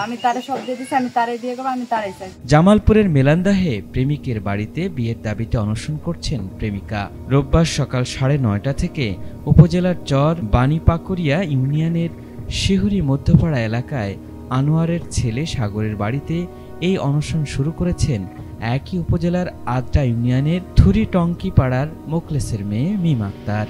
আমি তারে সব দিয়ে দিছি, আমি তারে বিয়ে করবো, আমি তারাই চাই। জামালপুরের মেলান্দাহে প্রেমিকের বাড়িতে বিয়ের দাবিতে অনশন করছেন প্রেমিকা। রোববার সকাল 9:30 থেকে উপজেলার চর বাণীপাকুড়িয়া ইউনিয়নের শিহুরি মধ্যপাড়া এলাকায় আনোয়ারের ছেলে সাগরের বাড়িতে এই অনশন শুরু করেছেন একই উপজেলার আদ্রা ইউনিয়নের থুরিটঙ্কি পাড়ার মোখলেসের মেয়ে মিম আক্তার।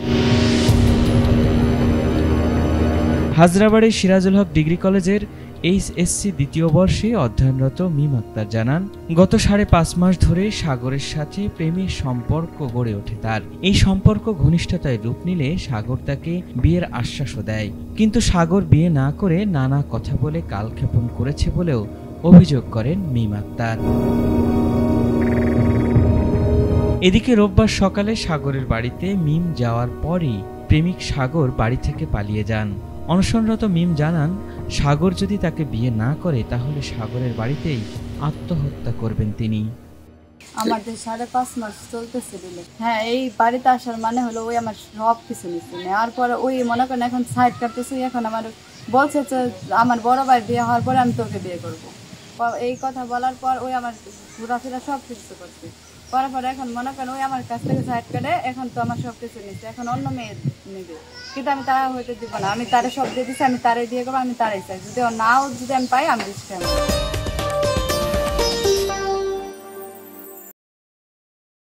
হাজরাবাড়ির সিরাজুল হক ডিগ্রি কলেজের এইচএসসি দ্বিতীয় বর্ষে অধ্যয়নরত মিম আক্তার জানান, গত 5.5 মাস ধরে সাগরের সাথে প্রেমের সম্পর্ক গড়ে ওঠে তার। এই সম্পর্ক ঘনিষ্ঠতায় রূপ নিলে সাগর তাকে বিয়ের আশ্বাসও দেয়, কিন্তু সাগর বিয়ে না করে নানা কথা বলে কালক্ষেপণ করেছে বলেও অভিযোগ করেন মিম আক্তার। এদিকে রোববার সকালে সাগরের বাড়িতে মিম যাওয়ার পরই প্রেমিক সাগর বাড়ি থেকে পালিয়ে যান। অনশনরত মিম জানান, সাগর যদি তাকে বিয়ে না করে তাহলে সাগরের বাড়িতেই আত্মহত্যা করবেন তিনি। আমাদের 5.5 মাস চলতেছে দিলে। হ্যাঁ, এই বাড়িতে আসার মানে হলো ওই আমার সব কিছু নিচ্ছে, নেওয়ার পরে ওই মনে করেন এখন সাইড কাটতেছে। এখন আমার বলছে যে আমার বড় ভাই বিয়ে হওয়ার পরে আমি তোকে বিয়ে করবো। এই কথা বলার পর ওই আমার ঘোরাফেরা সব কিছু করছে, করার পরে এখন মনে করেন ওই আমার কাছ থেকে সাইড কাটে এখন তো আমার সব কিছু নিচ্ছে, এখন অন্য মেয়ে নেবে, কিন্তু আমি তারা হইতে দিব না। আমি তারে সব দিয়ে দিচ্ছি, আমি তারে বিয়ে করবো, আমি তারাই চাই। যদি নাও যদি আমি পাই আমি দিচ্ছি।